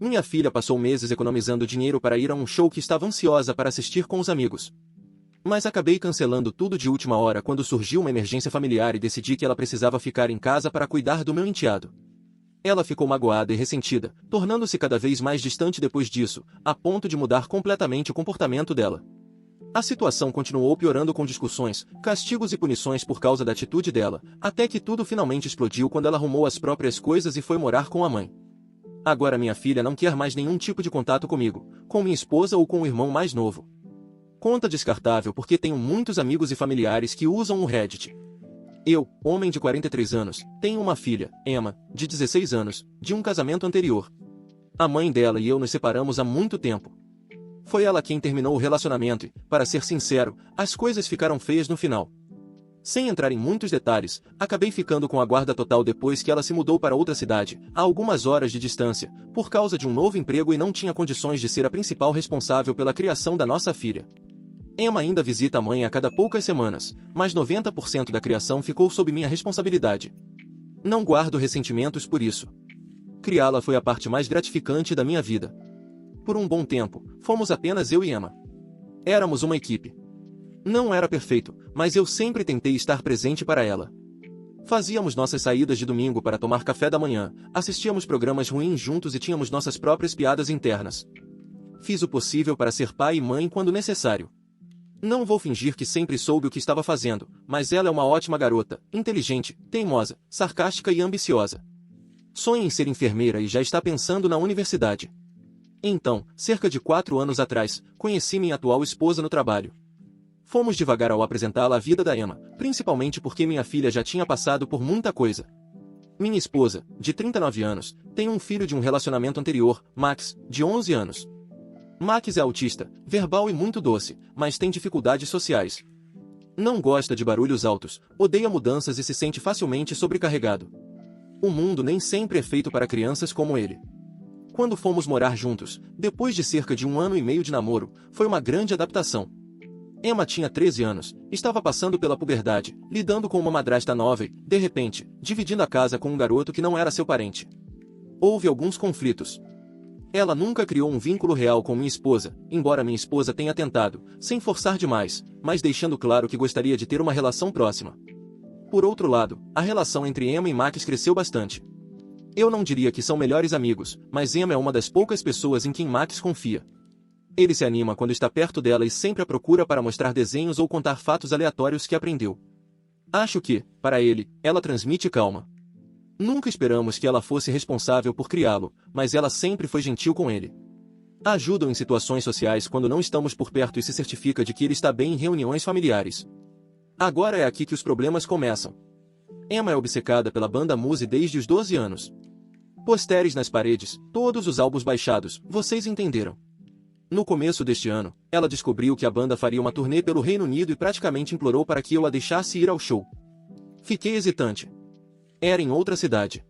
Minha filha passou meses economizando dinheiro para ir a um show que estava ansiosa para assistir com os amigos. Mas acabei cancelando tudo de última hora quando surgiu uma emergência familiar e decidi que ela precisava ficar em casa para cuidar do meu enteado. Ela ficou magoada e ressentida, tornando-se cada vez mais distante depois disso, a ponto de mudar completamente o comportamento dela. A situação continuou piorando com discussões, castigos e punições por causa da atitude dela, até que tudo finalmente explodiu quando ela arrumou as próprias coisas e foi morar com a mãe. Agora minha filha não quer mais nenhum tipo de contato comigo, com minha esposa ou com o irmão mais novo. Conta descartável porque tenho muitos amigos e familiares que usam o Reddit. Eu, homem de 43 anos, tenho uma filha, Emma, de 16 anos, de um casamento anterior. A mãe dela e eu nos separamos há muito tempo. Foi ela quem terminou o relacionamento e, para ser sincero, as coisas ficaram feias no final. Sem entrar em muitos detalhes, acabei ficando com a guarda total depois que ela se mudou para outra cidade, a algumas horas de distância, por causa de um novo emprego e não tinha condições de ser a principal responsável pela criação da nossa filha. Emma ainda visita a mãe a cada poucas semanas, mas 90% da criação ficou sob minha responsabilidade. Não guardo ressentimentos por isso. Criá-la foi a parte mais gratificante da minha vida. Por um bom tempo, fomos apenas eu e Emma. Éramos uma equipe. Não era perfeito, mas eu sempre tentei estar presente para ela. Fazíamos nossas saídas de domingo para tomar café da manhã, assistíamos programas ruins juntos e tínhamos nossas próprias piadas internas. Fiz o possível para ser pai e mãe quando necessário. Não vou fingir que sempre soube o que estava fazendo, mas ela é uma ótima garota, inteligente, teimosa, sarcástica e ambiciosa. Sonha em ser enfermeira e já está pensando na universidade. Então, cerca de 4 anos atrás, conheci minha atual esposa no trabalho. Fomos devagar ao apresentá-la à vida da Emma, principalmente porque minha filha já tinha passado por muita coisa. Minha esposa, de 39 anos, tem um filho de um relacionamento anterior, Max, de 11 anos. Max é autista, verbal e muito doce, mas tem dificuldades sociais. Não gosta de barulhos altos, odeia mudanças e se sente facilmente sobrecarregado. O mundo nem sempre é feito para crianças como ele. Quando fomos morar juntos, depois de cerca de 1 ano e meio de namoro, foi uma grande adaptação. Emma tinha 13 anos, estava passando pela puberdade, lidando com uma madrasta nova e, de repente, dividindo a casa com um garoto que não era seu parente. Houve alguns conflitos. Ela nunca criou um vínculo real com minha esposa, embora minha esposa tenha tentado, sem forçar demais, mas deixando claro que gostaria de ter uma relação próxima. Por outro lado, a relação entre Emma e Max cresceu bastante. Eu não diria que são melhores amigos, mas Emma é uma das poucas pessoas em quem Max confia. Ele se anima quando está perto dela e sempre a procura para mostrar desenhos ou contar fatos aleatórios que aprendeu. Acho que, para ele, ela transmite calma. Nunca esperamos que ela fosse responsável por criá-lo, mas ela sempre foi gentil com ele. Ajuda-o em situações sociais quando não estamos por perto e se certifica de que ele está bem em reuniões familiares. Agora é aqui que os problemas começam. Emma é obcecada pela banda Muse desde os 12 anos. Posteres nas paredes, todos os álbuns baixados, vocês entenderam. No começo deste ano, ela descobriu que a banda faria uma turnê pelo Reino Unido e praticamente implorou para que eu a deixasse ir ao show. Fiquei hesitante. Era em outra cidade.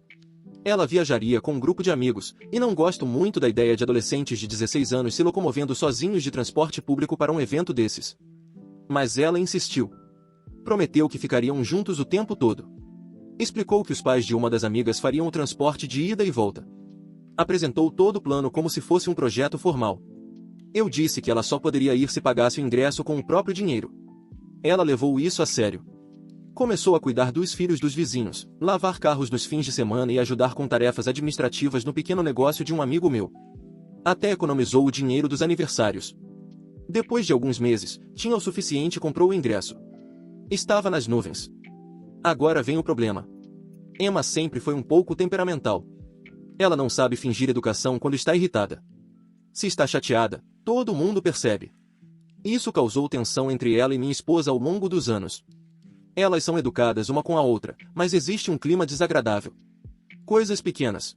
Ela viajaria com um grupo de amigos, e não gosto muito da ideia de adolescentes de 16 anos se locomovendo sozinhos de transporte público para um evento desses. Mas ela insistiu. Prometeu que ficariam juntos o tempo todo. Explicou que os pais de uma das amigas fariam o transporte de ida e volta. Apresentou todo o plano como se fosse um projeto formal. Eu disse que ela só poderia ir se pagasse o ingresso com o próprio dinheiro. Ela levou isso a sério. Começou a cuidar dos filhos dos vizinhos, lavar carros nos fins de semana e ajudar com tarefas administrativas no pequeno negócio de um amigo meu. Até economizou o dinheiro dos aniversários. Depois de alguns meses, tinha o suficiente e comprou o ingresso. Estava nas nuvens. Agora vem o problema. Emma sempre foi um pouco temperamental. Ela não sabe fingir educação quando está irritada. Se está chateada, todo mundo percebe. Isso causou tensão entre ela e minha esposa ao longo dos anos. Elas são educadas uma com a outra, mas existe um clima desagradável. Coisas pequenas.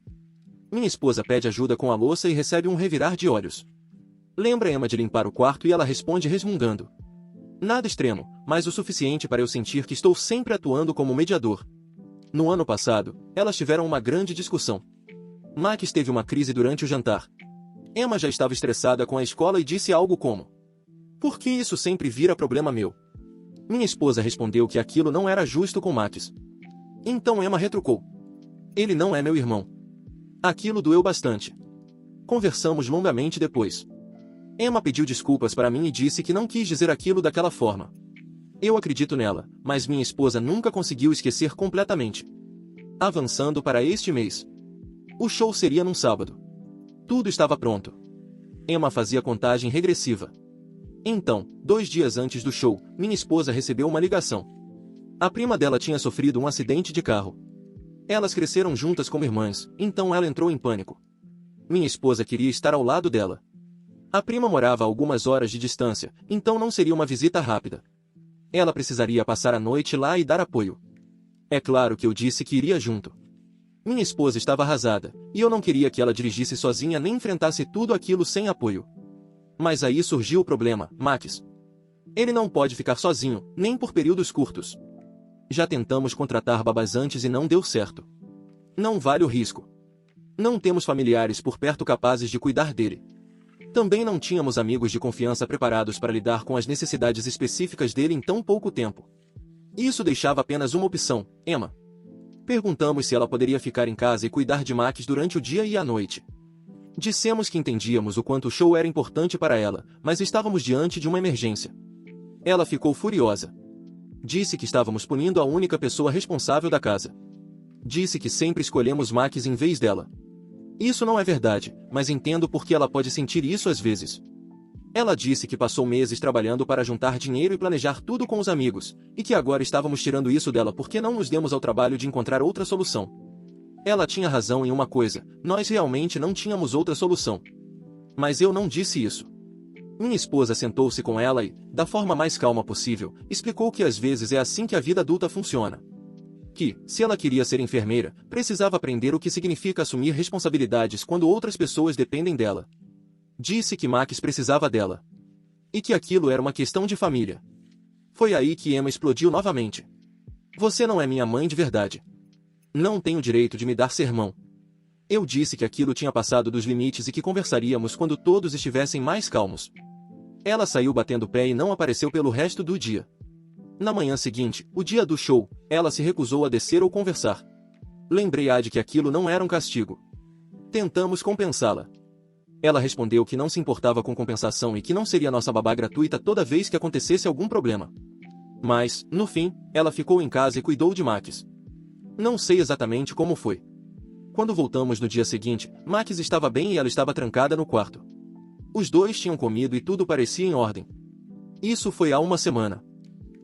Minha esposa pede ajuda com a louça e recebe um revirar de olhos. Lembra Emma de limpar o quarto e ela responde resmungando. Nada extremo, mas o suficiente para eu sentir que estou sempre atuando como mediador. No ano passado, elas tiveram uma grande discussão. Max teve uma crise durante o jantar. Emma já estava estressada com a escola e disse algo como: "Por que isso sempre vira problema meu?" Minha esposa respondeu que aquilo não era justo com Max. Então Emma retrucou: "Ele não é meu irmão." Aquilo doeu bastante. Conversamos longamente depois. Emma pediu desculpas para mim e disse que não quis dizer aquilo daquela forma. Eu acredito nela, mas minha esposa nunca conseguiu esquecer completamente. Avançando para este mês. O show seria num sábado. Tudo estava pronto. Emma fazia contagem regressiva. Então, 2 dias antes do show, minha esposa recebeu uma ligação. A prima dela tinha sofrido um acidente de carro. Elas cresceram juntas como irmãs, então ela entrou em pânico. Minha esposa queria estar ao lado dela. A prima morava a algumas horas de distância, então não seria uma visita rápida. Ela precisaria passar a noite lá e dar apoio. É claro que eu disse que iria junto. Minha esposa estava arrasada, e eu não queria que ela dirigisse sozinha nem enfrentasse tudo aquilo sem apoio. Mas aí surgiu o problema, Max. Ele não pode ficar sozinho, nem por períodos curtos. Já tentamos contratar babás antes e não deu certo. Não vale o risco. Não temos familiares por perto capazes de cuidar dele. Também não tínhamos amigos de confiança preparados para lidar com as necessidades específicas dele em tão pouco tempo. Isso deixava apenas uma opção, Emma. Perguntamos se ela poderia ficar em casa e cuidar de Max durante o dia e a noite. Dissemos que entendíamos o quanto o show era importante para ela, mas estávamos diante de uma emergência. Ela ficou furiosa. Disse que estávamos punindo a única pessoa responsável da casa. Disse que sempre escolhemos Max em vez dela. Isso não é verdade, mas entendo por que ela pode sentir isso às vezes. Ela disse que passou meses trabalhando para juntar dinheiro e planejar tudo com os amigos, e que agora estávamos tirando isso dela porque não nos demos ao trabalho de encontrar outra solução. Ela tinha razão em uma coisa, nós realmente não tínhamos outra solução. Mas eu não disse isso. Minha esposa sentou-se com ela e, da forma mais calma possível, explicou que às vezes é assim que a vida adulta funciona. Que, se ela queria ser enfermeira, precisava aprender o que significa assumir responsabilidades quando outras pessoas dependem dela. Disse que Max precisava dela. E que aquilo era uma questão de família. Foi aí que Emma explodiu novamente. Você não é minha mãe de verdade. Não tem o direito de me dar sermão. Eu disse que aquilo tinha passado dos limites e que conversaríamos quando todos estivessem mais calmos. Ela saiu batendo o pé e não apareceu pelo resto do dia. Na manhã seguinte, o dia do show, ela se recusou a descer ou conversar. Lembrei-a de que aquilo não era um castigo. Tentamos compensá-la. Ela respondeu que não se importava com compensação e que não seria nossa babá gratuita toda vez que acontecesse algum problema. Mas, no fim, ela ficou em casa e cuidou de Max. Não sei exatamente como foi. Quando voltamos no dia seguinte, Max estava bem e ela estava trancada no quarto. Os dois tinham comido e tudo parecia em ordem. Isso foi há uma semana.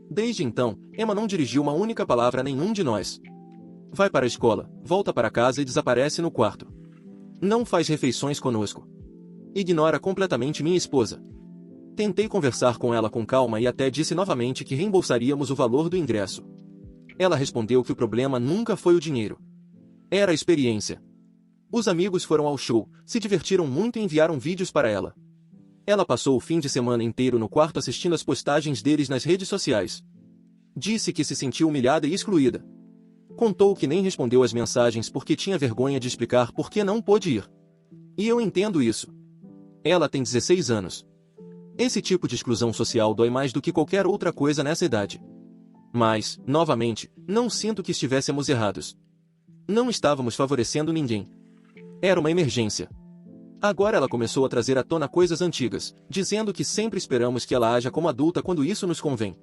Desde então, Emma não dirigiu uma única palavra a nenhum de nós. Vai para a escola, volta para casa e desaparece no quarto. Não faz refeições conosco. Ignora completamente minha esposa. Tentei conversar com ela com calma e até disse novamente que reembolsaríamos o valor do ingresso. Ela respondeu que o problema nunca foi o dinheiro. Era a experiência. Os amigos foram ao show, se divertiram muito e enviaram vídeos para ela. Ela passou o fim de semana inteiro no quarto assistindo as postagens deles nas redes sociais. Disse que se sentiu humilhada e excluída. Contou que nem respondeu às mensagens porque tinha vergonha de explicar por que não pôde ir. E eu entendo isso. Ela tem 16 anos. Esse tipo de exclusão social dói mais do que qualquer outra coisa nessa idade. Mas, novamente, não sinto que estivéssemos errados. Não estávamos favorecendo ninguém. Era uma emergência. Agora ela começou a trazer à tona coisas antigas, dizendo que sempre esperamos que ela haja como adulta quando isso nos convém.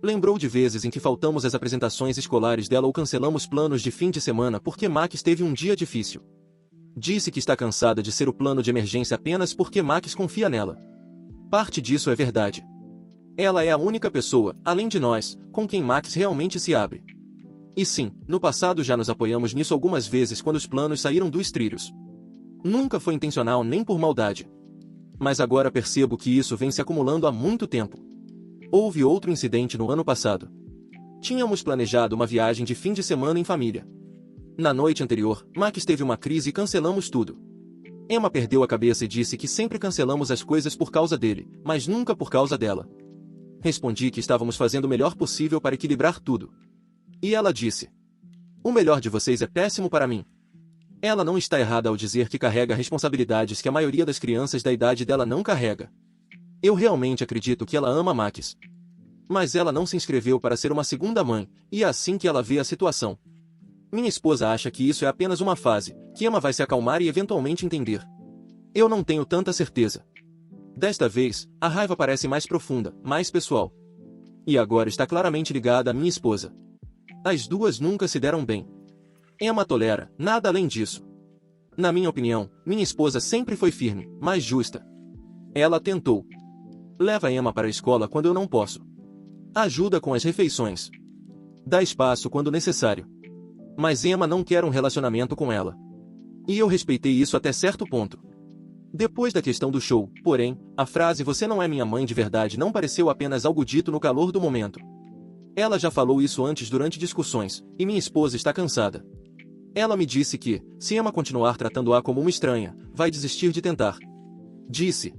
Lembrou de vezes em que faltamos às apresentações escolares dela ou cancelamos planos de fim de semana porque Max teve um dia difícil. Disse que está cansada de ser o plano de emergência apenas porque Max confia nela. Parte disso é verdade. Ela é a única pessoa, além de nós, com quem Max realmente se abre. E sim, no passado já nos apoiamos nisso algumas vezes quando os planos saíram dos trilhos. Nunca foi intencional nem por maldade. Mas agora percebo que isso vem se acumulando há muito tempo. Houve outro incidente no ano passado. Tínhamos planejado uma viagem de fim de semana em família. Na noite anterior, Max teve uma crise e cancelamos tudo. Emma perdeu a cabeça e disse que sempre cancelamos as coisas por causa dele, mas nunca por causa dela. Respondi que estávamos fazendo o melhor possível para equilibrar tudo. E ela disse: "O melhor de vocês é péssimo para mim." Ela não está errada ao dizer que carrega responsabilidades que a maioria das crianças da idade dela não carrega. Eu realmente acredito que ela ama Max. Mas ela não se inscreveu para ser uma segunda mãe, e é assim que ela vê a situação. Minha esposa acha que isso é apenas uma fase, que Emma vai se acalmar e eventualmente entender. Eu não tenho tanta certeza. Desta vez, a raiva parece mais profunda, mais pessoal. E agora está claramente ligada à minha esposa. As duas nunca se deram bem. Emma tolera, nada além disso. Na minha opinião, minha esposa sempre foi firme, mas justa. Ela tentou. Leva Emma para a escola quando eu não posso. Ajuda com as refeições. Dá espaço quando necessário. Mas Emma não quer um relacionamento com ela. E eu respeitei isso até certo ponto. Depois da questão do show, porém, a frase "você não é minha mãe de verdade" não pareceu apenas algo dito no calor do momento. Ela já falou isso antes durante discussões, e minha esposa está cansada. Ela me disse que, se Emma continuar tratando-a como uma estranha, vai desistir de tentar. Disse: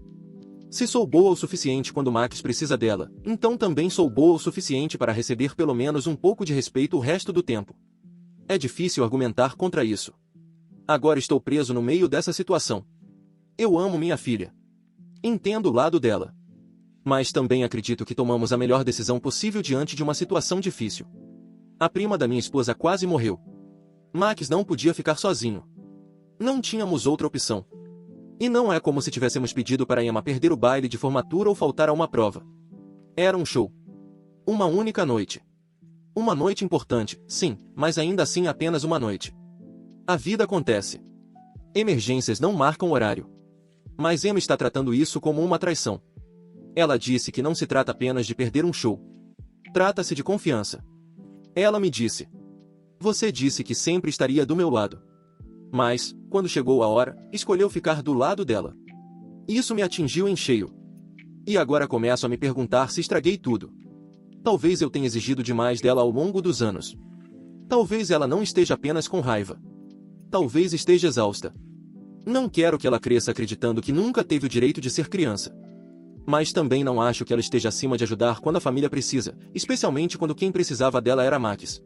"Se sou boa o suficiente quando Max precisa dela, então também sou boa o suficiente para receber pelo menos um pouco de respeito o resto do tempo." É difícil argumentar contra isso. Agora estou preso no meio dessa situação. Eu amo minha filha. Entendo o lado dela. Mas também acredito que tomamos a melhor decisão possível diante de uma situação difícil. A prima da minha esposa quase morreu. Max não podia ficar sozinho. Não tínhamos outra opção. E não é como se tivéssemos pedido para Emma perder o baile de formatura ou faltar a uma prova. Era um show. Uma única noite. Uma noite importante, sim, mas ainda assim apenas uma noite. A vida acontece. Emergências não marcam horário. Mas Emma está tratando isso como uma traição. Ela disse que não se trata apenas de perder um show. Trata-se de confiança. Ela me disse: "Você disse que sempre estaria do meu lado. Mas, quando chegou a hora, escolheu ficar do lado dela." Isso me atingiu em cheio. E agora começo a me perguntar se estraguei tudo. Talvez eu tenha exigido demais dela ao longo dos anos. Talvez ela não esteja apenas com raiva. Talvez esteja exausta. Não quero que ela cresça acreditando que nunca teve o direito de ser criança. Mas também não acho que ela esteja acima de ajudar quando a família precisa, especialmente quando quem precisava dela era Max.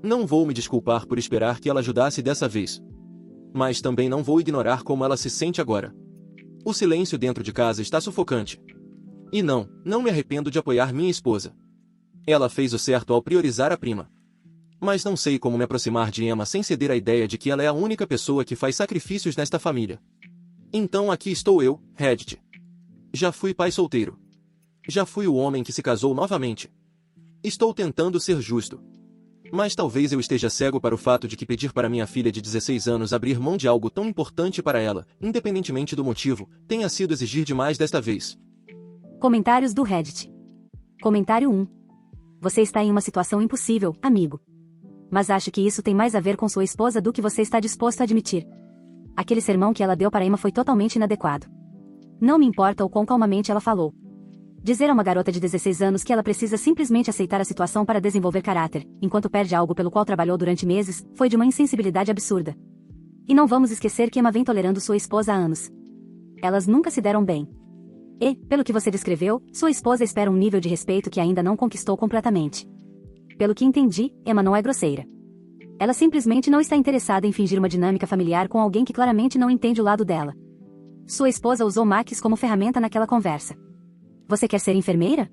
Não vou me desculpar por esperar que ela ajudasse dessa vez. Mas também não vou ignorar como ela se sente agora. O silêncio dentro de casa está sufocante. E não me arrependo de apoiar minha esposa. Ela fez o certo ao priorizar a prima. Mas não sei como me aproximar de Emma sem ceder à ideia de que ela é a única pessoa que faz sacrifícios nesta família. Então aqui estou eu, Reddit. Já fui pai solteiro. Já fui o homem que se casou novamente. Estou tentando ser justo. Mas talvez eu esteja cego para o fato de que pedir para minha filha de 16 anos abrir mão de algo tão importante para ela, independentemente do motivo, tenha sido exigir demais desta vez. Comentários do Reddit. Comentário 1. Você está em uma situação impossível, amigo. Mas acho que isso tem mais a ver com sua esposa do que você está disposto a admitir. Aquele sermão que ela deu para Emma foi totalmente inadequado. Não me importa o quão calmamente ela falou. Dizer a uma garota de 16 anos que ela precisa simplesmente aceitar a situação para desenvolver caráter, enquanto perde algo pelo qual trabalhou durante meses, foi de uma insensibilidade absurda. E não vamos esquecer que Emma vem tolerando sua esposa há anos. Elas nunca se deram bem. E, pelo que você descreveu, sua esposa espera um nível de respeito que ainda não conquistou completamente. Pelo que entendi, Emma não é grosseira. Ela simplesmente não está interessada em fingir uma dinâmica familiar com alguém que claramente não entende o lado dela. Sua esposa usou Max como ferramenta naquela conversa. Você quer ser enfermeira?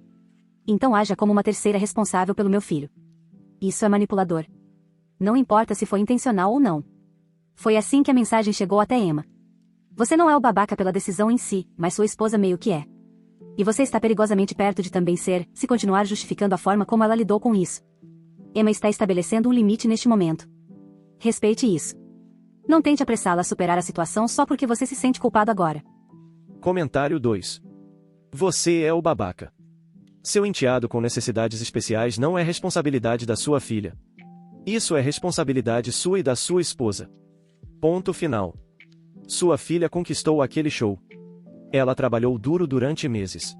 Então haja como uma terceira responsável pelo meu filho. Isso é manipulador. Não importa se foi intencional ou não. Foi assim que a mensagem chegou até Emma. Você não é o babaca pela decisão em si, mas sua esposa meio que é. E você está perigosamente perto de também ser, se continuar justificando a forma como ela lidou com isso. Emma está estabelecendo um limite neste momento. Respeite isso. Não tente apressá-la a superar a situação só porque você se sente culpado agora. Comentário 2. Você é o babaca. Seu enteado com necessidades especiais não é responsabilidade da sua filha. Isso é responsabilidade sua e da sua esposa. Ponto final. Sua filha conquistou aquele show. Ela trabalhou duro durante meses.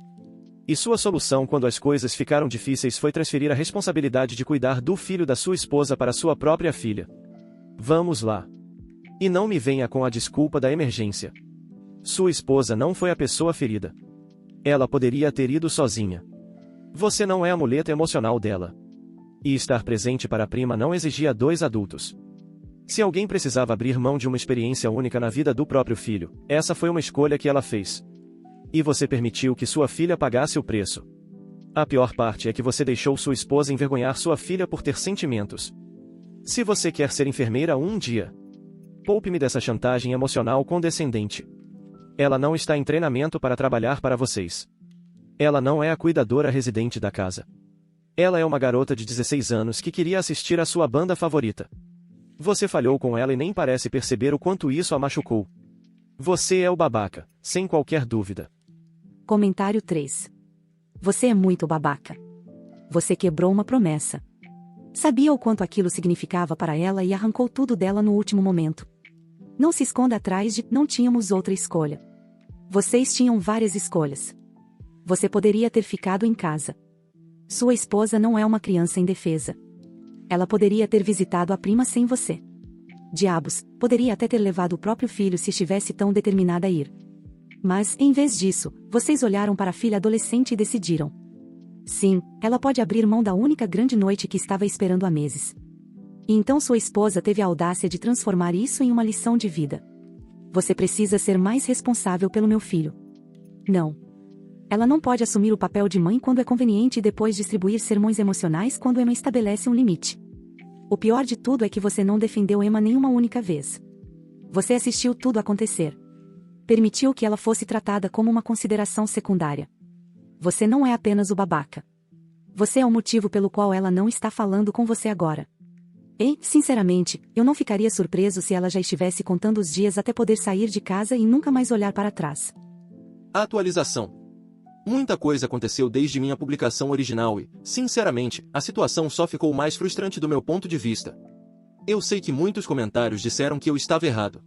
E sua solução quando as coisas ficaram difíceis foi transferir a responsabilidade de cuidar do filho da sua esposa para sua própria filha. Vamos lá. E não me venha com a desculpa da emergência. Sua esposa não foi a pessoa ferida. Ela poderia ter ido sozinha. Você não é a muleta emocional dela. E estar presente para a prima não exigia 2 adultos. Se alguém precisava abrir mão de uma experiência única na vida do próprio filho, essa foi uma escolha que ela fez. E você permitiu que sua filha pagasse o preço. A pior parte é que você deixou sua esposa envergonhar sua filha por ter sentimentos. Se você quer ser enfermeira um dia, poupe-me dessa chantagem emocional condescendente. Ela não está em treinamento para trabalhar para vocês. Ela não é a cuidadora residente da casa. Ela é uma garota de 16 anos que queria assistir à sua banda favorita. Você falhou com ela e nem parece perceber o quanto isso a machucou. Você é o babaca, sem qualquer dúvida. Comentário 3. Você é muito babaca. Você quebrou uma promessa. Sabia o quanto aquilo significava para ela e arrancou tudo dela no último momento. Não se esconda atrás de "não tínhamos outra escolha". Vocês tinham várias escolhas. Você poderia ter ficado em casa. Sua esposa não é uma criança indefesa. Ela poderia ter visitado a prima sem você. Diabos, poderia até ter levado o próprio filho se estivesse tão determinada a ir. Mas, em vez disso, vocês olharam para a filha adolescente e decidiram. Sim, ela pode abrir mão da única grande noite que estava esperando há meses. E então sua esposa teve a audácia de transformar isso em uma lição de vida. Você precisa ser mais responsável pelo meu filho. Não. Ela não pode assumir o papel de mãe quando é conveniente e depois distribuir sermões emocionais quando Emma estabelece um limite. O pior de tudo é que você não defendeu Emma nenhuma única vez. Você assistiu tudo acontecer. Permitiu que ela fosse tratada como uma consideração secundária. Você não é apenas o babaca. Você é o motivo pelo qual ela não está falando com você agora. E, sinceramente, eu não ficaria surpreso se ela já estivesse contando os dias até poder sair de casa e nunca mais olhar para trás. Atualização. Muita coisa aconteceu desde minha publicação original e, sinceramente, a situação só ficou mais frustrante do meu ponto de vista. Eu sei que muitos comentários disseram que eu estava errado.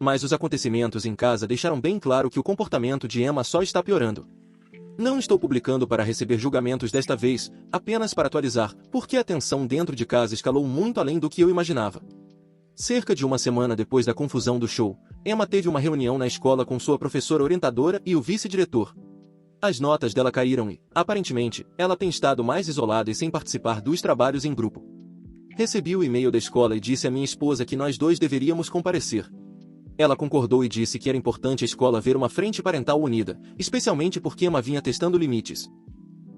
Mas os acontecimentos em casa deixaram bem claro que o comportamento de Emma só está piorando. Não estou publicando para receber julgamentos desta vez, apenas para atualizar, porque a tensão dentro de casa escalou muito além do que eu imaginava. Cerca de uma semana depois da confusão do show, Emma teve uma reunião na escola com sua professora orientadora e o vice-diretor. As notas dela caíram e, aparentemente, ela tem estado mais isolada e sem participar dos trabalhos em grupo. Recebi o e-mail da escola e disse à minha esposa que nós dois deveríamos comparecer. Ela concordou e disse que era importante a escola ver uma frente parental unida, especialmente porque Emma vinha testando limites.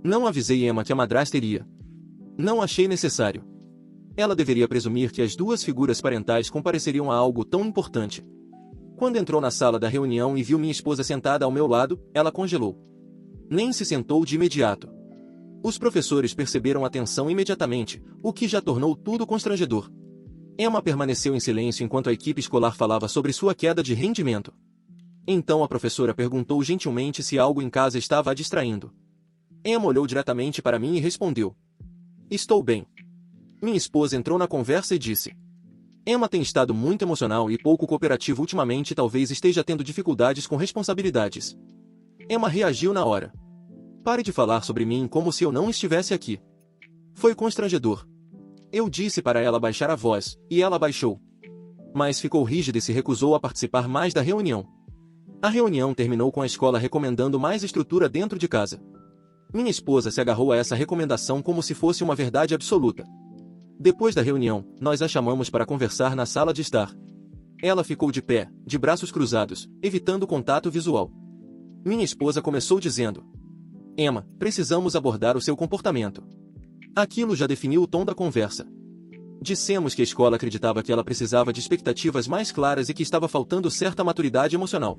Não avisei Emma que a madrasta iria. Não achei necessário. Ela deveria presumir que as duas figuras parentais compareceriam a algo tão importante. Quando entrou na sala da reunião e viu minha esposa sentada ao meu lado, ela congelou. Nem se sentou de imediato. Os professores perceberam a tensão imediatamente, o que já tornou tudo constrangedor. Emma permaneceu em silêncio enquanto a equipe escolar falava sobre sua queda de rendimento. Então a professora perguntou gentilmente se algo em casa estava a distraindo. Emma olhou diretamente para mim e respondeu. Estou bem. Minha esposa entrou na conversa e disse. Emma tem estado muito emocional e pouco cooperativa ultimamente e talvez esteja tendo dificuldades com responsabilidades. Emma reagiu na hora. Pare de falar sobre mim como se eu não estivesse aqui. Foi constrangedor. Eu disse para ela baixar a voz, e ela baixou. Mas ficou rígida e se recusou a participar mais da reunião. A reunião terminou com a escola recomendando mais estrutura dentro de casa. Minha esposa se agarrou a essa recomendação como se fosse uma verdade absoluta. Depois da reunião, nós a chamamos para conversar na sala de estar. Ela ficou de pé, de braços cruzados, evitando contato visual. Minha esposa começou dizendo: Emma, precisamos abordar o seu comportamento. Aquilo já definiu o tom da conversa. Dissemos que a escola acreditava que ela precisava de expectativas mais claras e que estava faltando certa maturidade emocional.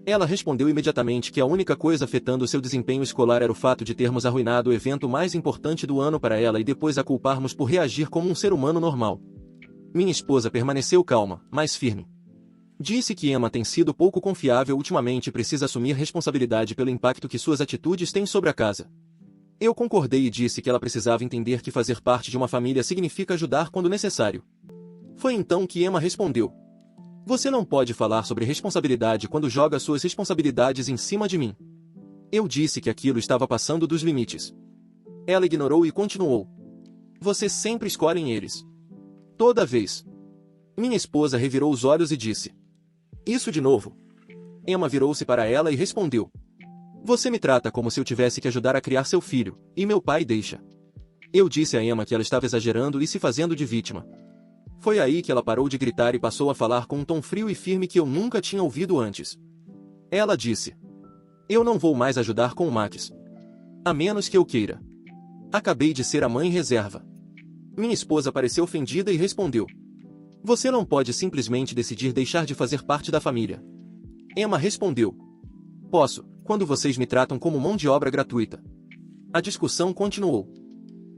Ela respondeu imediatamente que a única coisa afetando seu desempenho escolar era o fato de termos arruinado o evento mais importante do ano para ela e depois a culparmos por reagir como um ser humano normal. Minha esposa permaneceu calma, mas firme. Disse que Emma tem sido pouco confiável ultimamente e precisa assumir responsabilidade pelo impacto que suas atitudes têm sobre a casa. Eu concordei e disse que ela precisava entender que fazer parte de uma família significa ajudar quando necessário. Foi então que Emma respondeu: Você não pode falar sobre responsabilidade quando joga suas responsabilidades em cima de mim. Eu disse que aquilo estava passando dos limites. Ela ignorou e continuou: Você sempre escolhe eles. Toda vez. Minha esposa revirou os olhos e disse: Isso de novo. Emma virou-se para ela e respondeu: Você me trata como se eu tivesse que ajudar a criar seu filho, e meu pai deixa. Eu disse a Emma que ela estava exagerando e se fazendo de vítima. Foi aí que ela parou de gritar e passou a falar com um tom frio e firme que eu nunca tinha ouvido antes. Ela disse: Eu não vou mais ajudar com o Max. A menos que eu queira. Acabei de ser a mãe reserva. Minha esposa pareceu ofendida e respondeu: Você não pode simplesmente decidir deixar de fazer parte da família. Emma respondeu. Posso, quando vocês me tratam como mão de obra gratuita. A discussão continuou.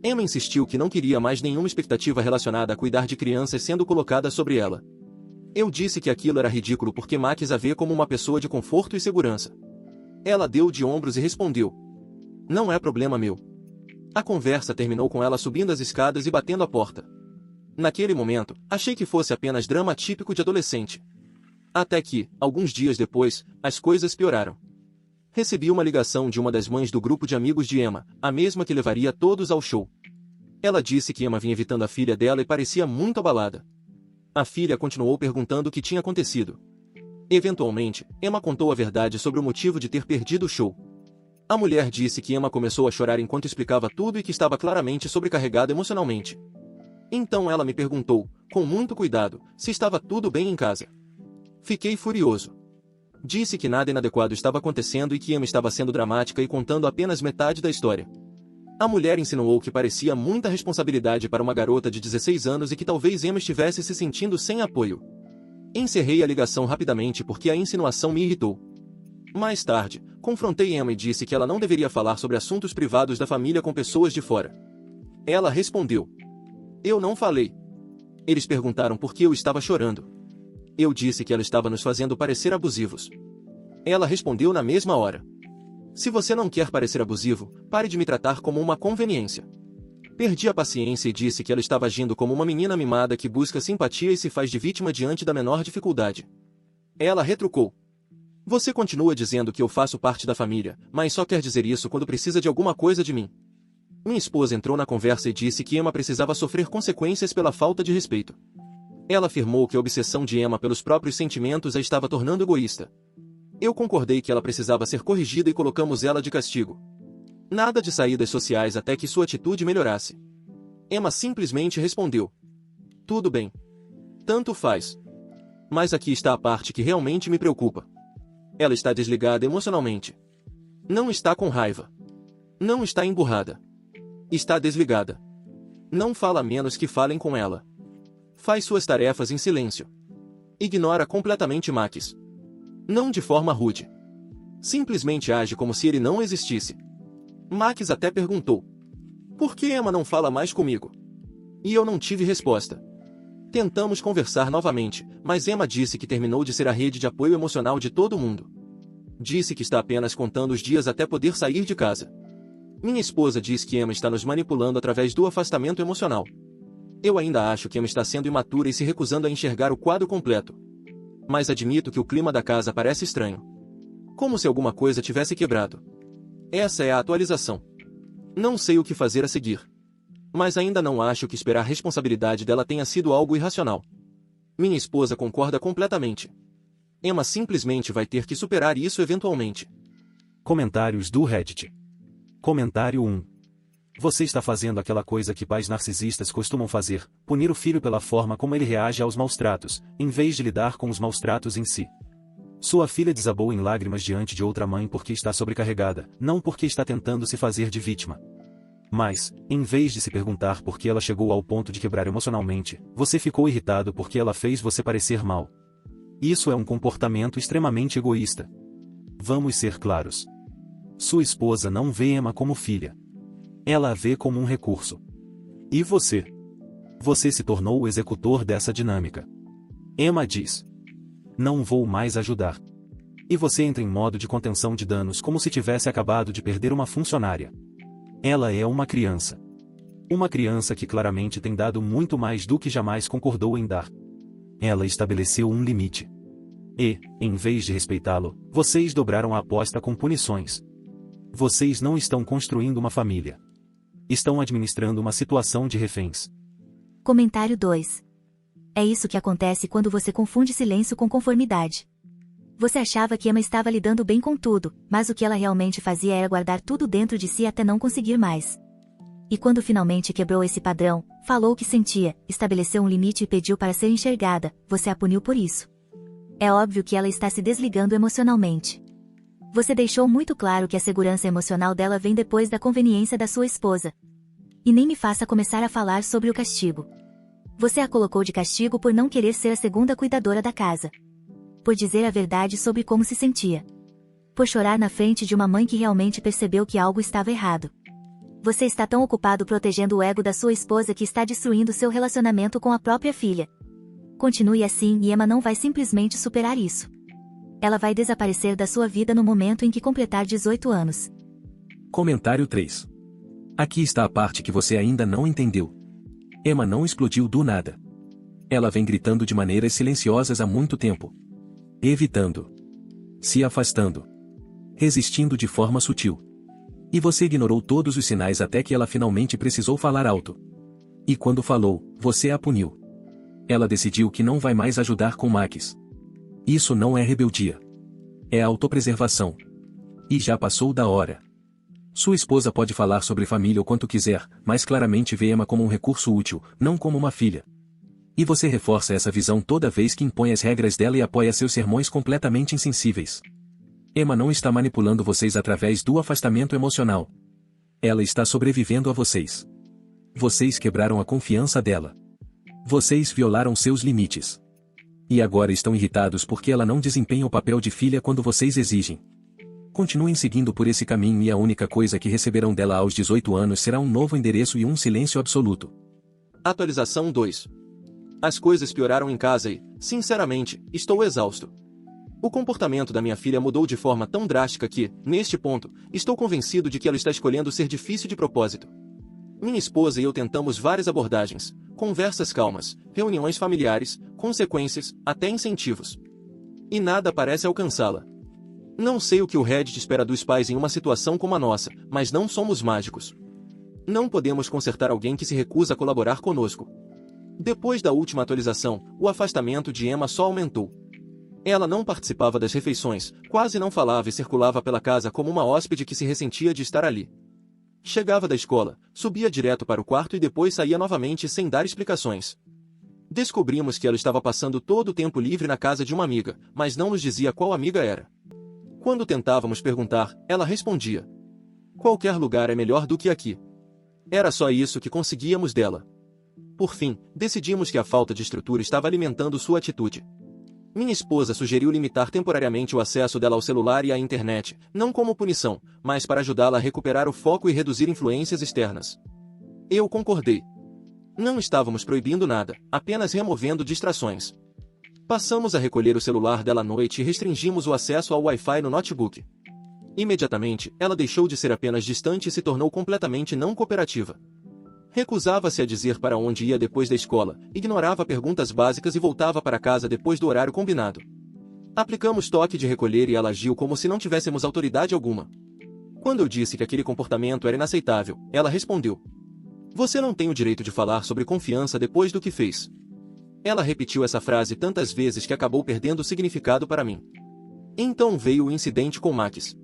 Emma insistiu que não queria mais nenhuma expectativa relacionada a cuidar de crianças sendo colocada sobre ela. Eu disse que aquilo era ridículo porque Max a vê como uma pessoa de conforto e segurança. Ela deu de ombros e respondeu. Não é problema meu. A conversa terminou com ela subindo as escadas e batendo a porta. Naquele momento, achei que fosse apenas drama típico de adolescente. Até que, alguns dias depois, as coisas pioraram. Recebi uma ligação de uma das mães do grupo de amigos de Emma, a mesma que levaria todos ao show. Ela disse que Emma vinha evitando a filha dela e parecia muito abalada. A filha continuou perguntando o que tinha acontecido. Eventualmente, Emma contou a verdade sobre o motivo de ter perdido o show. A mulher disse que Emma começou a chorar enquanto explicava tudo e que estava claramente sobrecarregada emocionalmente. Então ela me perguntou, com muito cuidado, se estava tudo bem em casa. Fiquei furioso. Disse que nada inadequado estava acontecendo e que Emma estava sendo dramática e contando apenas metade da história. A mulher insinuou que parecia muita responsabilidade para uma garota de 16 anos e que talvez Emma estivesse se sentindo sem apoio. Encerrei a ligação rapidamente porque a insinuação me irritou. Mais tarde, confrontei Emma e disse que ela não deveria falar sobre assuntos privados da família com pessoas de fora. Ela respondeu. Eu não falei. Eles perguntaram por que eu estava chorando. Eu disse que ela estava nos fazendo parecer abusivos. Ela respondeu na mesma hora. Se você não quer parecer abusivo, pare de me tratar como uma conveniência. Perdi a paciência e disse que ela estava agindo como uma menina mimada que busca simpatia e se faz de vítima diante da menor dificuldade. Ela retrucou. Você continua dizendo que eu faço parte da família, mas só quer dizer isso quando precisa de alguma coisa de mim. Minha esposa entrou na conversa e disse que Emma precisava sofrer consequências pela falta de respeito. Ela afirmou que a obsessão de Emma pelos próprios sentimentos a estava tornando egoísta. Eu concordei que ela precisava ser corrigida e colocamos ela de castigo. Nada de saídas sociais até que sua atitude melhorasse. Emma simplesmente respondeu. Tudo bem. Tanto faz. Mas aqui está a parte que realmente me preocupa. Ela está desligada emocionalmente. Não está com raiva. Não está emburrada. Está desligada. Não fala a menos que falem com ela. Faz suas tarefas em silêncio. Ignora completamente Max. Não de forma rude. Simplesmente age como se ele não existisse. Max até perguntou. Por que Emma não fala mais comigo? E eu não tive resposta. Tentamos conversar novamente, mas Emma disse que terminou de ser a rede de apoio emocional de todo mundo. Disse que está apenas contando os dias até poder sair de casa. Minha esposa diz que Emma está nos manipulando através do afastamento emocional. Eu ainda acho que Emma está sendo imatura e se recusando a enxergar o quadro completo. Mas admito que o clima da casa parece estranho. Como se alguma coisa tivesse quebrado. Essa é a atualização. Não sei o que fazer a seguir. Mas ainda não acho que esperar a responsabilidade dela tenha sido algo irracional. Minha esposa concorda completamente. Emma simplesmente vai ter que superar isso eventualmente. Comentários do Reddit. Comentário 1. Você está fazendo aquela coisa que pais narcisistas costumam fazer, punir o filho pela forma como ele reage aos maus-tratos, em vez de lidar com os maus-tratos em si. Sua filha desabou em lágrimas diante de outra mãe porque está sobrecarregada, não porque está tentando se fazer de vítima. Mas, em vez de se perguntar por que ela chegou ao ponto de quebrar emocionalmente, você ficou irritado porque ela fez você parecer mal. Isso é um comportamento extremamente egoísta. Vamos ser claros. Sua esposa não vê Emma como filha. Ela a vê como um recurso. E você? Você se tornou o executor dessa dinâmica. Emma diz: não vou mais ajudar. E você entra em modo de contenção de danos como se tivesse acabado de perder uma funcionária. Ela é uma criança. Uma criança que claramente tem dado muito mais do que jamais concordou em dar. Ela estabeleceu um limite. E, em vez de respeitá-lo, vocês dobraram a aposta com punições. Vocês não estão construindo uma família. Estão administrando uma situação de reféns. Comentário 2. É isso que acontece quando você confunde silêncio com conformidade. Você achava que Emma estava lidando bem com tudo, mas o que ela realmente fazia era guardar tudo dentro de si até não conseguir mais. E quando finalmente quebrou esse padrão, falou o que sentia, estabeleceu um limite e pediu para ser enxergada, você a puniu por isso. É óbvio que ela está se desligando emocionalmente. Você deixou muito claro que a segurança emocional dela vem depois da conveniência da sua esposa. E nem me faça começar a falar sobre o castigo. Você a colocou de castigo por não querer ser a segunda cuidadora da casa. por dizer a verdade sobre como se sentia. Por chorar na frente de uma mãe que realmente percebeu que algo estava errado. Você está tão ocupado protegendo o ego da sua esposa que está destruindo seu relacionamento com a própria filha. Continue assim e Emma não vai simplesmente superar isso. Ela vai desaparecer da sua vida no momento em que completar 18 anos. Comentário 3. Aqui está a parte que você ainda não entendeu. Emma não explodiu do nada. Ela vem gritando de maneiras silenciosas há muito tempo. Evitando. Se afastando. Resistindo de forma sutil. E você ignorou todos os sinais até que ela finalmente precisou falar alto. E quando falou, você a puniu. Ela decidiu que não vai mais ajudar com Max. Isso não é rebeldia. É autopreservação. E já passou da hora. Sua esposa pode falar sobre família o quanto quiser, mas claramente vê Emma como um recurso útil, não como uma filha. E você reforça essa visão toda vez que impõe as regras dela e apoia seus sermões completamente insensíveis. Emma não está manipulando vocês através do afastamento emocional. Ela está sobrevivendo a vocês. Vocês quebraram a confiança dela. Vocês violaram seus limites. E agora estão irritados porque ela não desempenha o papel de filha quando vocês exigem. Continuem seguindo por esse caminho e a única coisa que receberão dela aos 18 anos será um novo endereço e um silêncio absoluto. Atualização 2. As coisas pioraram em casa e, sinceramente, estou exausto. O comportamento da minha filha mudou de forma tão drástica que, neste ponto, estou convencido de que ela está escolhendo ser difícil de propósito. Minha esposa e eu tentamos várias abordagens, conversas calmas, reuniões familiares, consequências, até incentivos. E nada parece alcançá-la. Não sei o que o Reddit espera dos pais em uma situação como a nossa, mas não somos mágicos. Não podemos consertar alguém que se recusa a colaborar conosco. Depois da última atualização, o afastamento de Emma só aumentou. Ela não participava das refeições, quase não falava e circulava pela casa como uma hóspede que se ressentia de estar ali. Chegava da escola, subia direto para o quarto e depois saía novamente sem dar explicações. Descobrimos que ela estava passando todo o tempo livre na casa de uma amiga, mas não nos dizia qual amiga era. Quando tentávamos perguntar, ela respondia: "Qualquer lugar é melhor do que aqui." Era só isso que conseguíamos dela. Por fim, decidimos que a falta de estrutura estava alimentando sua atitude. Minha esposa sugeriu limitar temporariamente o acesso dela ao celular e à internet, não como punição, mas para ajudá-la a recuperar o foco e reduzir influências externas. Eu concordei. Não estávamos proibindo nada, apenas removendo distrações. Passamos a recolher o celular dela à noite e restringimos o acesso ao Wi-Fi no notebook. Imediatamente, ela deixou de ser apenas distante e se tornou completamente não cooperativa. Recusava-se a dizer para onde ia depois da escola, ignorava perguntas básicas e voltava para casa depois do horário combinado. Aplicamos toque de recolher e ela agiu como se não tivéssemos autoridade alguma. Quando eu disse que aquele comportamento era inaceitável, ela respondeu: "Você não tem o direito de falar sobre confiança depois do que fez." Ela repetiu essa frase tantas vezes que acabou perdendo o significado para mim. Então veio o incidente com Max.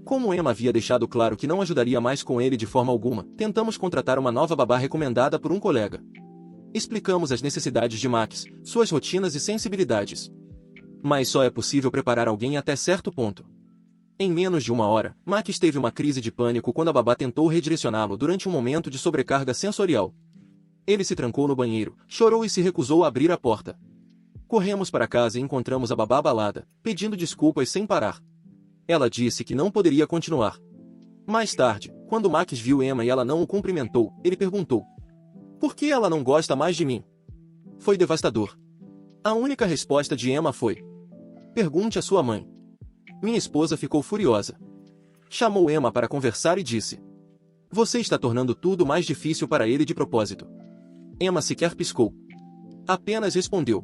Como Emma havia deixado claro que não ajudaria mais com ele de forma alguma, tentamos contratar uma nova babá recomendada por um colega. Explicamos as necessidades de Max, suas rotinas e sensibilidades. Mas só é possível preparar alguém até certo ponto. Em menos de uma hora, Max teve uma crise de pânico quando a babá tentou redirecioná-lo durante um momento de sobrecarga sensorial. Ele se trancou no banheiro, chorou e se recusou a abrir a porta. Corremos para casa e encontramos a babá abalada, pedindo desculpas sem parar. Ela disse que não poderia continuar. Mais tarde, quando Max viu Emma e ela não o cumprimentou, ele perguntou: "Por que ela não gosta mais de mim?" Foi devastador. A única resposta de Emma foi: "Pergunte à sua mãe." Minha esposa ficou furiosa. Chamou Emma para conversar e disse: "Você está tornando tudo mais difícil para ele de propósito." Emma sequer piscou. Apenas respondeu: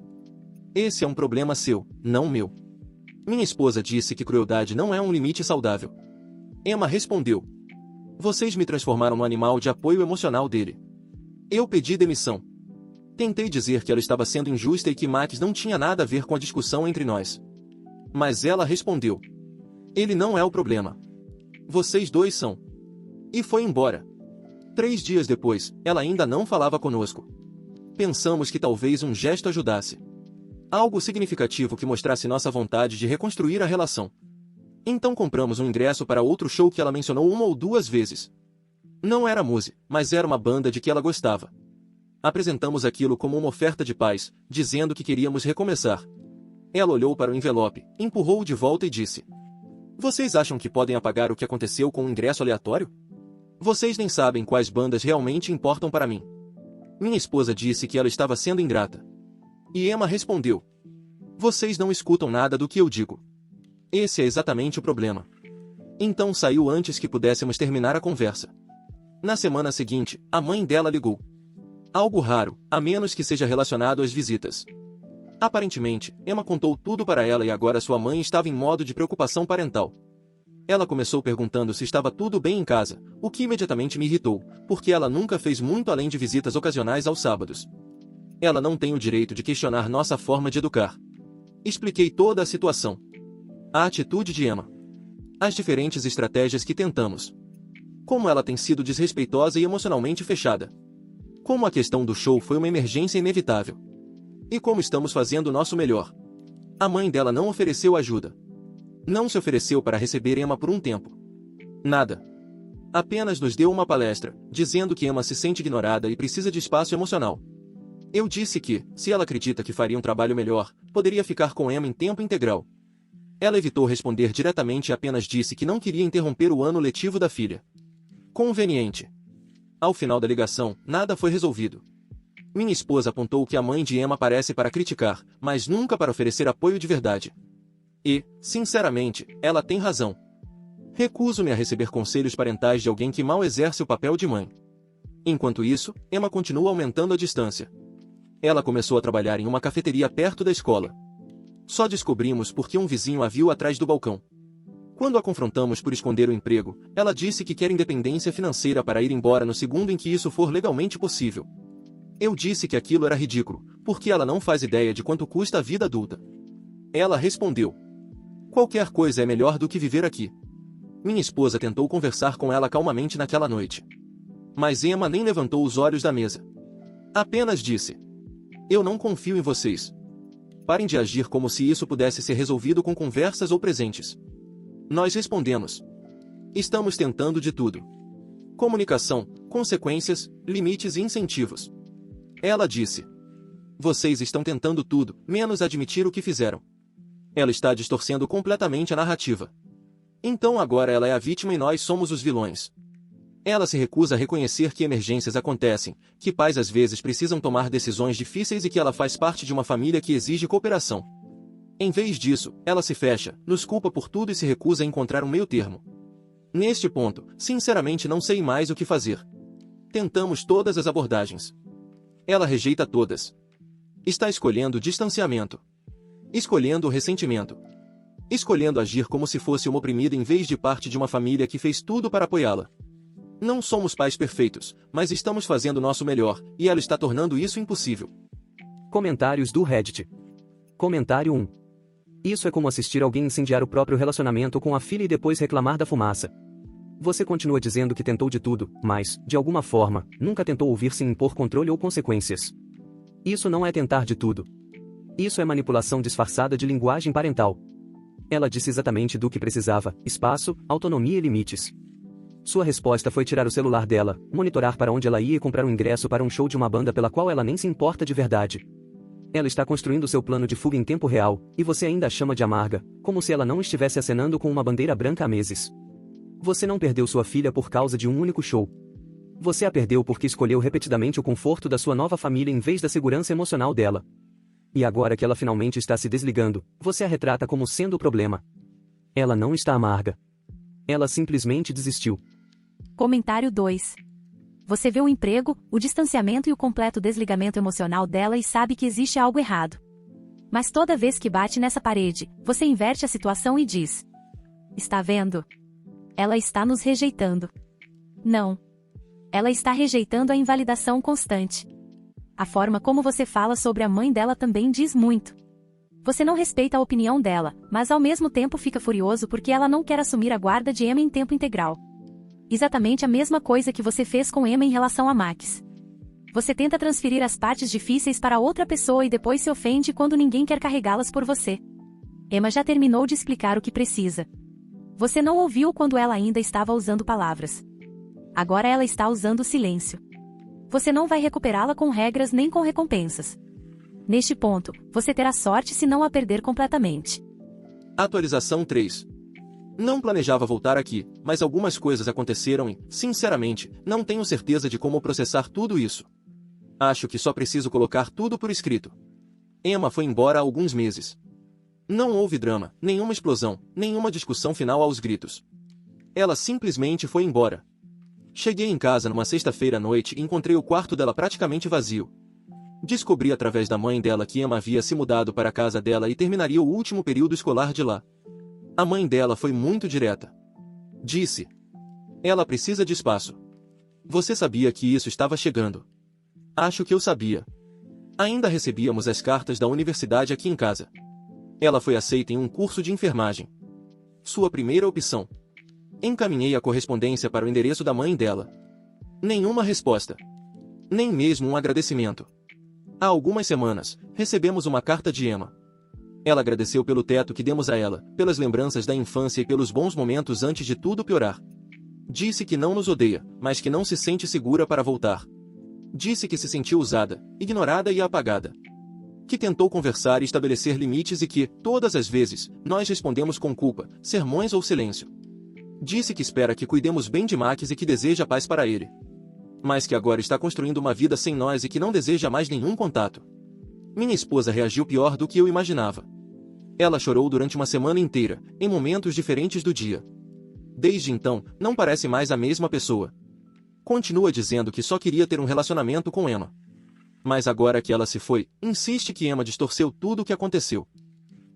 "Esse é um problema seu, não meu." Minha esposa disse que crueldade não é um limite saudável. Emma respondeu: "Vocês me transformaram no animal de apoio emocional dele." Eu pedi demissão. Tentei dizer que ela estava sendo injusta e que Max não tinha nada a ver com a discussão entre nós. Mas ela respondeu: "Ele não é o problema. Vocês dois são." E foi embora. 3 dias depois, ela ainda não falava conosco. Pensamos que talvez um gesto ajudasse. Algo significativo que mostrasse nossa vontade de reconstruir a relação. Então compramos um ingresso para outro show que ela mencionou 1 ou 2 vezes. Não era música, mas era uma banda de que ela gostava. Apresentamos aquilo como uma oferta de paz, dizendo que queríamos recomeçar. Ela olhou para o envelope, empurrou-o de volta e disse: Vocês acham que podem apagar o que aconteceu com um ingresso aleatório? Vocês nem sabem quais bandas realmente importam para mim. Minha esposa disse que ela estava sendo ingrata. E Emma respondeu: Vocês não escutam nada do que eu digo. Esse é exatamente o problema. Então saiu antes que pudéssemos terminar a conversa. Na semana seguinte, a mãe dela ligou. Algo raro, a menos que seja relacionado às visitas. Aparentemente, Emma contou tudo para ela e agora sua mãe estava em modo de preocupação parental. Ela começou perguntando se estava tudo bem em casa, o que imediatamente me irritou, porque ela nunca fez muito além de visitas ocasionais aos sábados. Ela não tem o direito de questionar nossa forma de educar. Expliquei toda a situação. A atitude de Emma. As diferentes estratégias que tentamos. Como ela tem sido desrespeitosa e emocionalmente fechada. Como a questão do show foi uma emergência inevitável. E como estamos fazendo o nosso melhor. A mãe dela não ofereceu ajuda. Não se ofereceu para receber Emma por um tempo. Nada. Apenas nos deu uma palestra, dizendo que Emma se sente ignorada e precisa de espaço emocional. Eu disse que, se ela acredita que faria um trabalho melhor, poderia ficar com Emma em tempo integral. Ela evitou responder diretamente e apenas disse que não queria interromper o ano letivo da filha. Conveniente. Ao final da ligação, nada foi resolvido. Minha esposa apontou que a mãe de Emma aparece para criticar, mas nunca para oferecer apoio de verdade. E, sinceramente, ela tem razão. Recuso-me a receber conselhos parentais de alguém que mal exerce o papel de mãe. Enquanto isso, Emma continua aumentando a distância. Ela começou a trabalhar em uma cafeteria perto da escola. Só descobrimos porque um vizinho a viu atrás do balcão. Quando a confrontamos por esconder o emprego, ela disse que quer independência financeira para ir embora no segundo em que isso for legalmente possível. Eu disse que aquilo era ridículo, porque ela não faz ideia de quanto custa a vida adulta. Ela respondeu: Qualquer coisa é melhor do que viver aqui. Minha esposa tentou conversar com ela calmamente naquela noite. Mas Emma nem levantou os olhos da mesa. Apenas disse: Eu não confio em vocês. Parem de agir como se isso pudesse ser resolvido com conversas ou presentes. Nós respondemos: Estamos tentando de tudo. Comunicação, consequências, limites e incentivos. Ela disse: Vocês estão tentando tudo, menos admitir o que fizeram. Ela está distorcendo completamente a narrativa. Então agora ela é a vítima e nós somos os vilões. Ela se recusa a reconhecer que emergências acontecem, que pais às vezes precisam tomar decisões difíceis e que ela faz parte de uma família que exige cooperação. Em vez disso, ela se fecha, nos culpa por tudo e se recusa a encontrar um meio-termo. Neste ponto, sinceramente não sei mais o que fazer. Tentamos todas as abordagens. Ela rejeita todas. Está escolhendo distanciamento. Escolhendo o ressentimento. Escolhendo agir como se fosse uma oprimida em vez de parte de uma família que fez tudo para apoiá-la. Não somos pais perfeitos, mas estamos fazendo o nosso melhor, e ela está tornando isso impossível. Comentários do Reddit. Comentário 1. Isso é como assistir alguém incendiar o próprio relacionamento com a filha e depois reclamar da fumaça. Você continua dizendo que tentou de tudo, mas, de alguma forma, nunca tentou ouvir sem impor controle ou consequências. Isso não é tentar de tudo. Isso é manipulação disfarçada de linguagem parental. Ela disse exatamente do que precisava: espaço, autonomia e limites. Sua resposta foi tirar o celular dela, monitorar para onde ela ia e comprar um ingresso para um show de uma banda pela qual ela nem se importa de verdade. Ela está construindo seu plano de fuga em tempo real, e você ainda a chama de amarga, como se ela não estivesse acenando com uma bandeira branca há meses. Você não perdeu sua filha por causa de um único show. Você a perdeu porque escolheu repetidamente o conforto da sua nova família em vez da segurança emocional dela. E agora que ela finalmente está se desligando, você a retrata como sendo o problema. Ela não está amarga. Ela simplesmente desistiu. Comentário 2. Você vê o emprego, o distanciamento e o completo desligamento emocional dela e sabe que existe algo errado. Mas toda vez que bate nessa parede, você inverte a situação e diz: Está vendo? Ela está nos rejeitando. Não. Ela está rejeitando a invalidação constante. A forma como você fala sobre a mãe dela também diz muito. Você não respeita a opinião dela, mas ao mesmo tempo fica furioso porque ela não quer assumir a guarda de Emma em tempo integral. Exatamente a mesma coisa que você fez com Emma em relação a Max. Você tenta transferir as partes difíceis para outra pessoa e depois se ofende quando ninguém quer carregá-las por você. Emma já terminou de explicar o que precisa. Você não ouviu quando ela ainda estava usando palavras. Agora ela está usando silêncio. Você não vai recuperá-la com regras nem com recompensas. Neste ponto, você terá sorte se não a perder completamente. Atualização 3. Não planejava voltar aqui, mas algumas coisas aconteceram e, sinceramente, não tenho certeza de como processar tudo isso. Acho que só preciso colocar tudo por escrito. Emma foi embora há alguns meses. Não houve drama, nenhuma explosão, nenhuma discussão final aos gritos. Ela simplesmente foi embora. Cheguei em casa numa sexta-feira à noite e encontrei o quarto dela praticamente vazio. Descobri através da mãe dela que Emma havia se mudado para a casa dela e terminaria o último período escolar de lá. A mãe dela foi muito direta. Disse: ela precisa de espaço. Você sabia que isso estava chegando? Acho que eu sabia. Ainda recebíamos as cartas da universidade aqui em casa. Ela foi aceita em um curso de enfermagem. Sua primeira opção. Encaminhei a correspondência para o endereço da mãe dela. Nenhuma resposta. Nem mesmo um agradecimento. Há algumas semanas, recebemos uma carta de Emma. Ela agradeceu pelo teto que demos a ela, pelas lembranças da infância e pelos bons momentos antes de tudo piorar. Disse que não nos odeia, mas que não se sente segura para voltar. Disse que se sentiu usada, ignorada e apagada. Que tentou conversar e estabelecer limites e que, todas as vezes, nós respondemos com culpa, sermões ou silêncio. Disse que espera que cuidemos bem de Max e que deseja paz para ele. Mas que agora está construindo uma vida sem nós e que não deseja mais nenhum contato. Minha esposa reagiu pior do que eu imaginava. Ela chorou durante uma semana inteira, em momentos diferentes do dia. Desde então, não parece mais a mesma pessoa. Continua dizendo que só queria ter um relacionamento com Emma. Mas agora que ela se foi, insiste que Emma distorceu tudo o que aconteceu.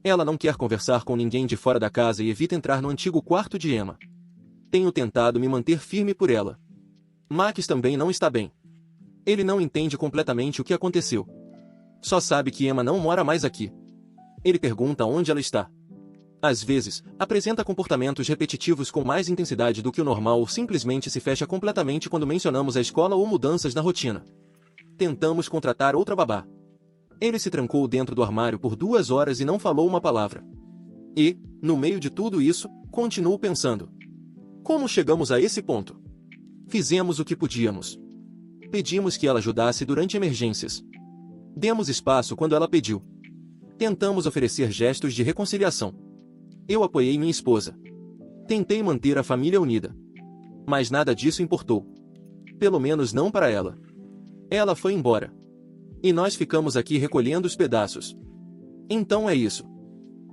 Ela não quer conversar com ninguém de fora da casa e evita entrar no antigo quarto de Emma. Tenho tentado me manter firme por ela. Max também não está bem. Ele não entende completamente o que aconteceu. Só sabe que Emma não mora mais aqui. Ele pergunta onde ela está. Às vezes, apresenta comportamentos repetitivos com mais intensidade do que o normal ou simplesmente se fecha completamente quando mencionamos a escola ou mudanças na rotina. Tentamos contratar outra babá. Ele se trancou dentro do armário por 2 horas e não falou uma palavra. E, no meio de tudo isso, continuo pensando. Como chegamos a esse ponto? Fizemos o que podíamos. Pedimos que ela ajudasse durante emergências. Demos espaço quando ela pediu. Tentamos oferecer gestos de reconciliação. Eu apoiei minha esposa. Tentei manter a família unida. Mas nada disso importou. Pelo menos não para ela. Ela foi embora. E nós ficamos aqui recolhendo os pedaços. Então é isso.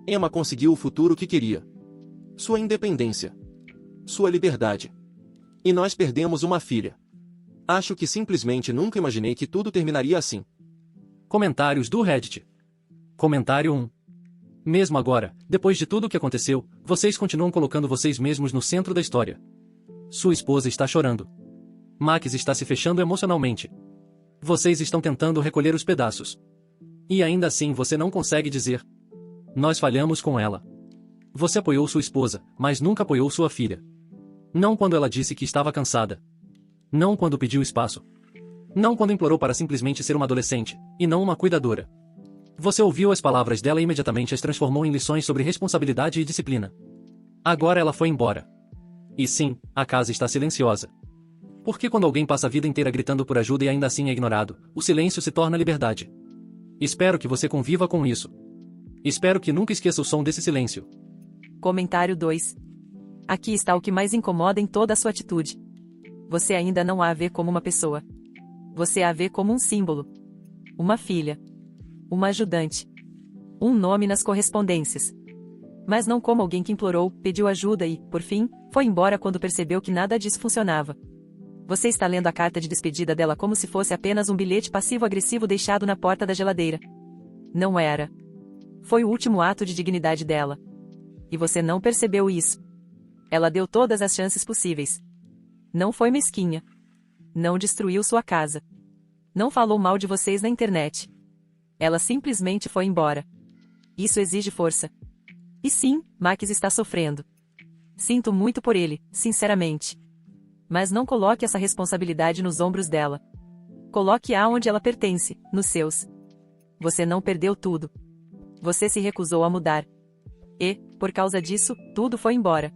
Emma conseguiu o futuro que queria. Sua independência. Sua liberdade. E nós perdemos uma filha. Acho que simplesmente nunca imaginei que tudo terminaria assim. Comentários do Reddit. Comentário 1. Mesmo agora, depois de tudo o que aconteceu, vocês continuam colocando vocês mesmos no centro da história. Sua esposa está chorando. Max está se fechando emocionalmente. Vocês estão tentando recolher os pedaços. E ainda assim você não consegue dizer: nós falhamos com ela. Você apoiou sua esposa, mas nunca apoiou sua filha. Não quando ela disse que estava cansada. Não quando pediu espaço. Não quando implorou para simplesmente ser uma adolescente, e não uma cuidadora. Você ouviu as palavras dela e imediatamente as transformou em lições sobre responsabilidade e disciplina. Agora ela foi embora. E sim, a casa está silenciosa. Porque quando alguém passa a vida inteira gritando por ajuda e ainda assim é ignorado, o silêncio se torna liberdade. Espero que você conviva com isso. Espero que nunca esqueça o som desse silêncio. Comentário 2. Aqui está o que mais incomoda em toda a sua atitude. Você ainda não a vê como uma pessoa. Você a vê como um símbolo. Uma filha. Uma ajudante. Um nome nas correspondências. Mas não como alguém que implorou, pediu ajuda e, por fim, foi embora quando percebeu que nada disso funcionava. Você está lendo a carta de despedida dela como se fosse apenas um bilhete passivo-agressivo deixado na porta da geladeira. Não era. Foi o último ato de dignidade dela. E você não percebeu isso. Ela deu todas as chances possíveis. Não foi mesquinha. Não destruiu sua casa. Não falou mal de vocês na internet. Ela simplesmente foi embora. Isso exige força. E sim, Max está sofrendo. Sinto muito por ele, sinceramente. Mas não coloque essa responsabilidade nos ombros dela. Coloque-a onde ela pertence, nos seus. Você não perdeu tudo. Você se recusou a mudar. E, por causa disso, tudo foi embora.